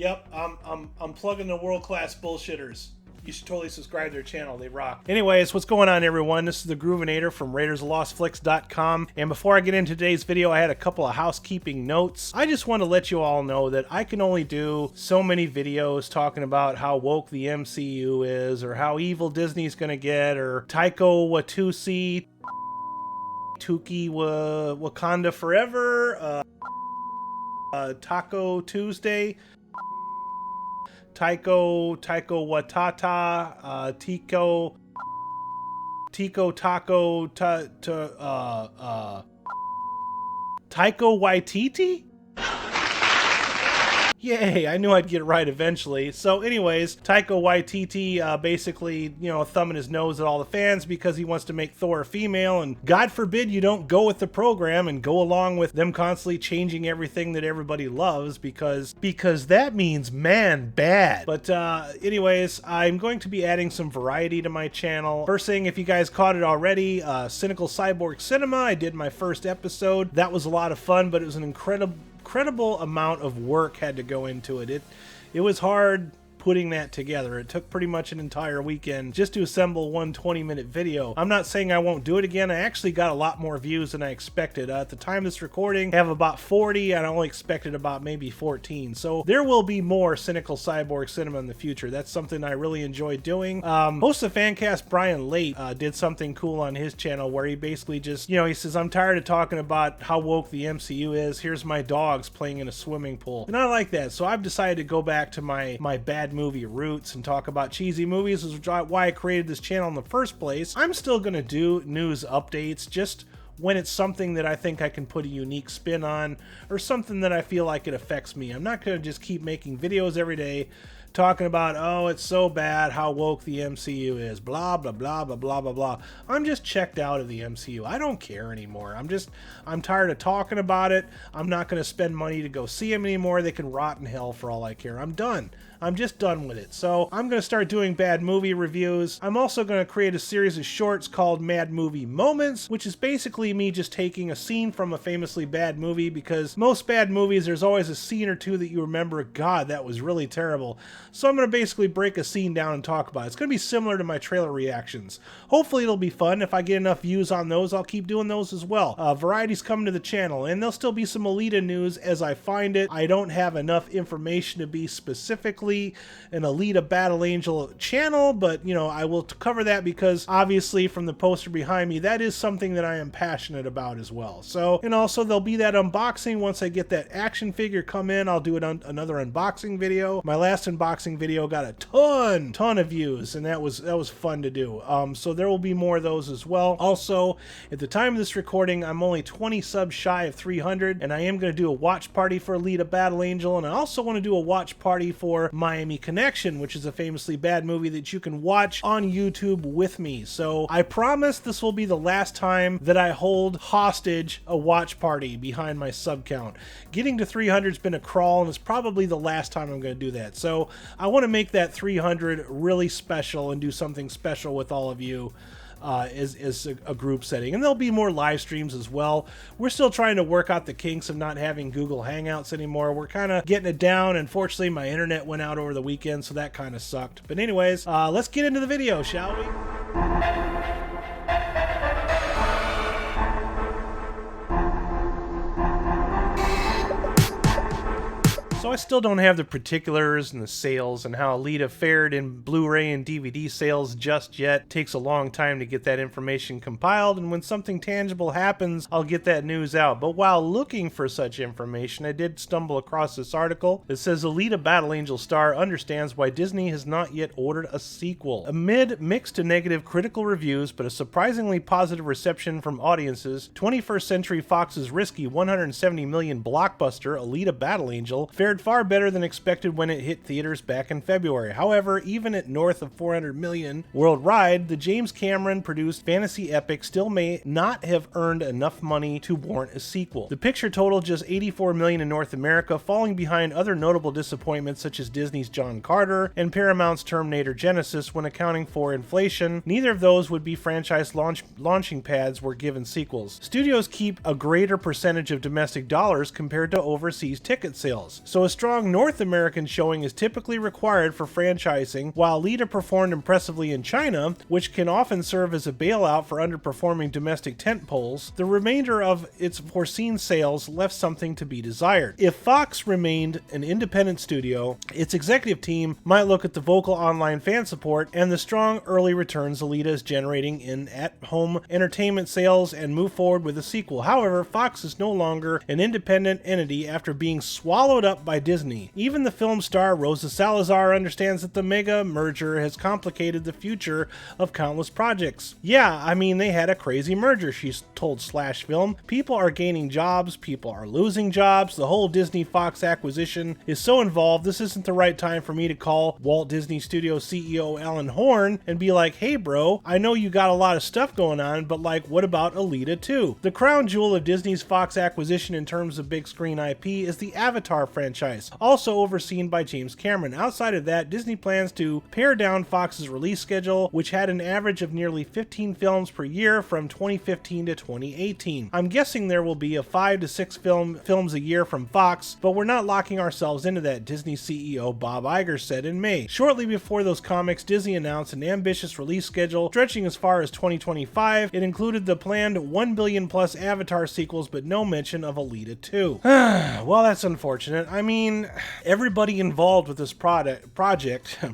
Yep, I'm plugging the world-class bullshitters. You should totally subscribe to their channel. They rock. Anyways, what's going on, everyone? This is the Groovinator from RaidersOfLostFlicks.com. And before I get into today's video, I had a couple of housekeeping notes. I just want to let you all know that I can only do so many videos talking about how woke the MCU is, or how evil Disney's gonna get, or Taika Waititi, Tuki Wakanda Forever, Taco Tuesday, Taiko Watata, Tico Taco Taiko Waititi? Yay, I knew I'd get it right eventually. So anyways, Taika Waititi basically, thumbing his nose at all the fans because he wants to make Thor a female, and God forbid you don't go with the program and go along with them constantly changing everything that everybody loves, because that means man bad. But anyways, I'm going to be adding some variety to my channel. First thing, if you guys caught it already, Cynical Cyborg Cinema, I did my first episode. That was a lot of fun, but it was an incredible amount of work had to go into it. It was hard putting that together. It took pretty much an entire weekend just to assemble one 20-minute video. I'm not saying I won't do it again. I actually got a lot more views than I expected. At the time of this recording, I have about 40, and I only expected about maybe 14. So there will be more Cynical Cyborg Cinema in the future. That's something I really enjoy doing. Host of Fancast, Brian Late, did something cool on his channel where he basically just, he says, I'm tired of talking about how woke the MCU is. Here's my dogs playing in a swimming pool. And I like that. So I've decided to go back to my bad movie roots and talk about cheesy movies, which is why I created this channel in the first place. I'm still gonna do news updates just when it's something that I think I can put a unique spin on, or something that I feel like it affects me. I'm not gonna just keep making videos every day talking about, oh, it's so bad how woke the MCU is, blah blah blah blah blah blah blah. I'm just checked out of the MCU. I don't care anymore. I'm tired of talking about it. I'm not going to spend money to go see them anymore. They can rot in hell for all I care. I'm done. I'm just done with it. So I'm going to start doing bad movie reviews. I'm also going to create a series of shorts called Mad Movie Moments, which is basically me just taking a scene from a famously bad movie, because most bad movies, there's always a scene or two that you remember, God, that was really terrible. So I'm going to basically break a scene down and talk about it. It's going to be similar to my trailer reactions. Hopefully it'll be fun. If I get enough views on those, I'll keep doing those as well. Variety's coming to the channel, and there'll still be some Alita news as I find it. I don't have enough information to be specifically an Alita Battle Angel channel, but I will cover that, because obviously from the poster behind me, that is something that I am passionate about as well. So, and also there'll be that unboxing. Once I get that action figure come in, I'll do another unboxing video. My last unboxing video got a ton of views, and that was fun to do. So there will be more of those as well. Also, at the time of this recording, I'm only 20 subs shy of 300, and I am going to do a watch party for Alita Battle Angel, and I also want to do a watch party for Miami Connection, which is a famously bad movie that you can watch on YouTube with me. So I promise this will be the last time that I hold hostage a watch party behind my sub count. Getting to 300 has been a crawl, and it's probably the last time I'm going to do that. So I want to make that 300 really special and do something special with all of you. Is a group setting, and there'll be more live streams as well. We're still trying to work out the kinks of not having Google Hangouts anymore. We're kind of getting it down. Unfortunately, my internet went out over the weekend, so that kind of sucked. But anyways, let's get into the video, shall we? So I still don't have the particulars and the sales and how Alita fared in Blu-ray and DVD sales just yet. It takes a long time to get that information compiled, and when something tangible happens, I'll get that news out. But while looking for such information, I did stumble across this article that says Alita Battle Angel star understands why Disney has not yet ordered a sequel. Amid mixed to negative critical reviews, but a surprisingly positive reception from audiences, 21st Century Fox's risky $170 million blockbuster Alita Battle Angel fared far better than expected when it hit theaters back in February. However, even at north of $400 million worldwide, the James Cameron produced fantasy epic still may not have earned enough money to warrant a sequel. The picture totaled just $84 million in North America, falling behind other notable disappointments such as Disney's John Carter and Paramount's Terminator Genesis. When accounting for inflation, neither of those would be franchise launching pads were given sequels. Studios keep a greater percentage of domestic dollars compared to overseas ticket sales, so so a strong North American showing is typically required for franchising. While Alita performed impressively in China, which can often serve as a bailout for underperforming domestic tentpoles, the remainder of its foreseen sales left something to be desired. If Fox remained an independent studio, its executive team might look at the vocal online fan support and the strong early returns Alita is generating in at-home entertainment sales and move forward with a sequel. However, Fox is no longer an independent entity after being swallowed up by Disney. Even the film star Rosa Salazar understands that the mega merger has complicated the future of countless projects. Yeah, I mean, they had a crazy merger, she's told Slash Film. People are gaining jobs, people are losing jobs. The whole Disney-Fox acquisition is so involved, this isn't the right time for me to call Walt Disney Studios CEO Alan Horn and be like, hey bro, I know you got a lot of stuff going on, but like, what about Alita 2? The crown jewel of Disney's Fox acquisition in terms of big screen IP is the Avatar franchise, also overseen by James Cameron. Outside of that, Disney plans to pare down Fox's release schedule, which had an average of nearly 15 films per year from 2015 to 2018. I'm guessing there will be 5 to 6 films a year from Fox, but we're not locking ourselves into that, Disney CEO Bob Iger said in May. Shortly before those comics, Disney announced an ambitious release schedule stretching as far as 2025. It included the planned 1 billion plus Avatar sequels, but no mention of Alita 2. Well, that's unfortunate. I mean, everybody involved with this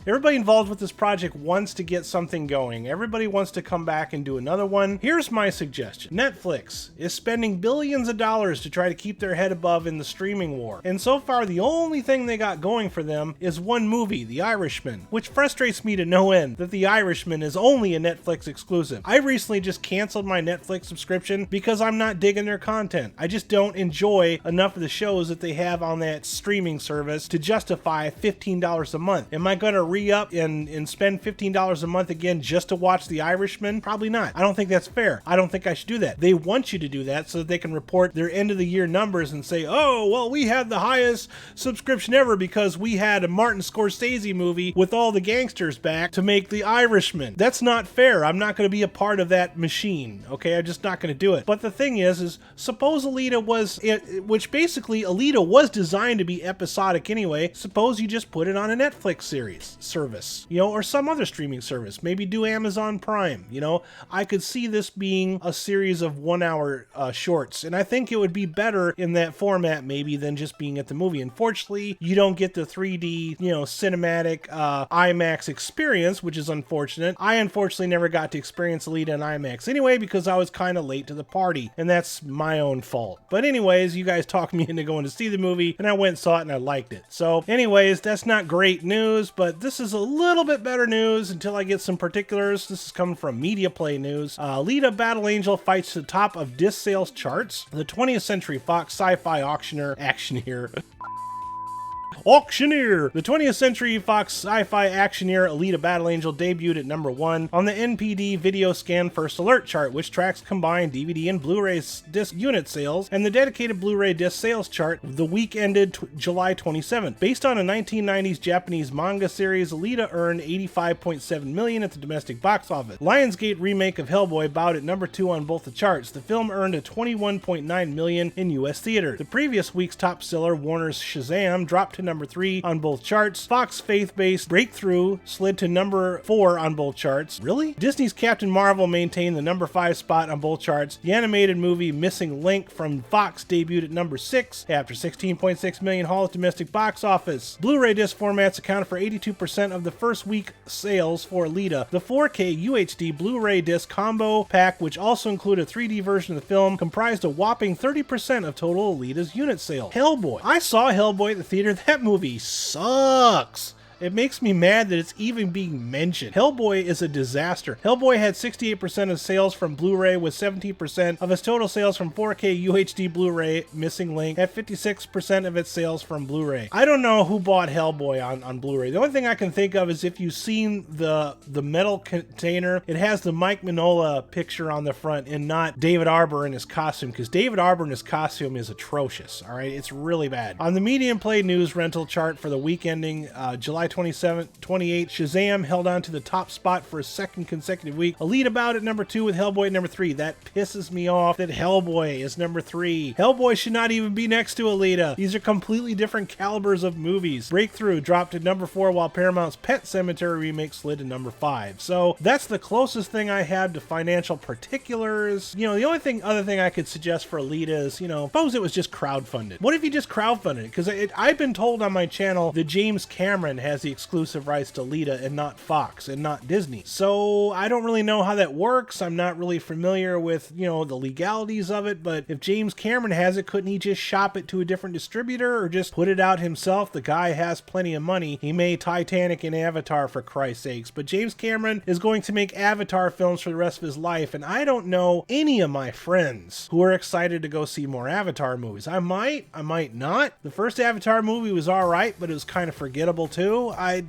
everybody involved with this project wants to get something going. Everybody wants to come back and do another one. Here's my suggestion. Netflix is spending billions of dollars to try to keep their head above in the streaming war. And so far, the only thing they got going for them is one movie, The Irishman, which frustrates me to no end that The Irishman is only a Netflix exclusive. I recently just canceled my Netflix subscription because I'm not digging their content. I just don't enjoy enough of the shows that they have on that streaming service to justify $15 a month. Am I going to re-up and spend $15 a month again just to watch The Irishman? Probably not. I don't think that's fair. I don't think I should do that. They want you to do that so that they can report their end of the year numbers and say, oh, well, we had the highest subscription ever because we had a Martin Scorsese movie with all the gangsters back to make The Irishman. That's not fair. I'm not going to be a part of that machine. Okay, I'm just not going to do it. But the thing is suppose Alita was, which basically Alita was designed to be episodic anyway. Suppose you just put it on a Netflix service, or some other streaming service. Maybe do Amazon Prime. I could see this being a series of 1-hour shorts, and I think it would be better in that format maybe than just being at the movie. Unfortunately, you don't get the 3D, cinematic IMAX experience, which is unfortunate. I unfortunately never got to experience Alita in IMAX anyway because I was kind of late to the party, and that's my own fault. But anyways, you guys talked me into going to see the movie, and I went and saw it, and I liked it. So anyways, that's not great news, but this is a little bit better news until I get some particulars. This is coming from Media Play News. Alita Battle Angel fights to the top of disc sales charts. The 20th Century Fox sci-fi Auctioneer! The 20th Century Fox sci-fi actioneer Alita Battle Angel debuted at number 1 on the NPD Video Scan First Alert chart, which tracks combined DVD and Blu-ray disc unit sales, and the dedicated Blu-ray disc sales chart the week ended July 27th. Based on a 1990s Japanese manga series, Alita earned $85.7 million at the domestic box office. Lionsgate remake of Hellboy bowed at number 2 on both the charts. The film earned a $21.9 million in U.S. theater. The previous week's top seller, Warner's Shazam, dropped to number 3 on both charts. Fox faith-based Breakthrough slid to number 4 on both charts. Really? Disney's Captain Marvel maintained the number 5 spot on both charts. The animated movie Missing Link from Fox debuted at number 6 after $16.6 million haul at domestic box office. Blu-ray disc formats accounted for 82% of the first week sales for Alita. The 4K UHD Blu-ray disc combo pack, which also included a 3D version of the film, comprised a whopping 30% of total Alita's unit sales. Hellboy. I saw Hellboy at the theater. That movie sucks. It makes me mad that it's even being mentioned. Hellboy is a disaster. Hellboy had 68% of sales from Blu-ray, with 17% of its total sales from 4K UHD Blu-ray. Missing Link had 56% of its sales from Blu-ray. I don't know who bought Hellboy on Blu-ray. The only thing I can think of is if you've seen the metal container, it has the Mike Mignola picture on the front and not David Arbor in his costume, because David Arbor in his costume is atrocious. All right, it's really bad. On the Medium Play News rental chart for the week ending July July 27th, 28th, Shazam held on to the top spot for a second consecutive week. Alita Bout at number 2 with Hellboy at number 3. That pisses me off that Hellboy is number 3. Hellboy should not even be next to Alita. These are completely different calibers of movies. Breakthrough dropped to number 4 while Paramount's Pet Sematary remake slid to number 5. So that's the closest thing I have to financial particulars. You know, the only other thing I could suggest for Alita is, you know, suppose it was just crowdfunded. What if you just crowdfunded it? Because I've been told on my channel that James Cameron has the exclusive rights to Alita and not Fox and not Disney. So I don't really know how that works. I'm not really familiar with, you know, the legalities of it, but if James Cameron has it, couldn't he just shop it to a different distributor or just put it out himself? The guy has plenty of money. He made Titanic and Avatar, for Christ's sakes, but James Cameron is going to make Avatar films for the rest of his life, and I don't know any of my friends who are excited to go see more Avatar movies. I might not. The first Avatar movie was alright, but it was kind of forgettable too. I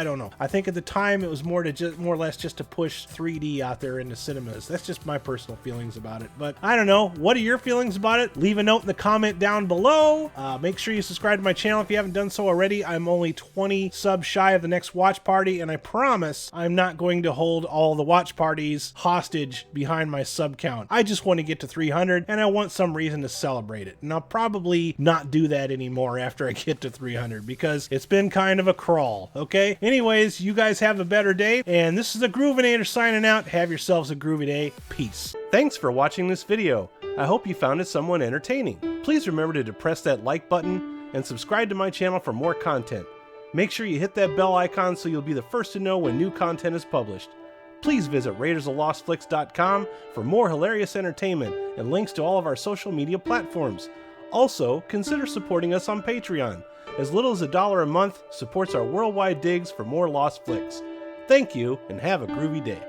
don't know. I think at the time it was more or less just to push 3D out there into cinemas. That's just my personal feelings about it, but I don't know. What are your feelings about it? Leave a note in the comment down below. Make sure you subscribe to my channel if you haven't done so already. I'm only 20 subs shy of the next watch party, and I promise I'm not going to hold all the watch parties hostage behind my sub count. I just want to get to 300, and I want some reason to celebrate it. And I'll probably not do that anymore after I get to 300 because it's been kind of a crawl, okay? Anyways, you guys have a better day, and this is the Groovinator signing out. Have yourselves a groovy day. Peace. Thanks for watching this video. I hope you found it somewhat entertaining. Please remember to depress that like button and subscribe to my channel for more content. Make sure you hit that bell icon so you'll be the first to know when new content is published. Please visit RaidersOfLostFlix.com for more hilarious entertainment and links to all of our social media platforms. Also, consider supporting us on Patreon. As little as $1 a month supports our worldwide digs for more Lost Flicks. Thank you, and have a groovy day.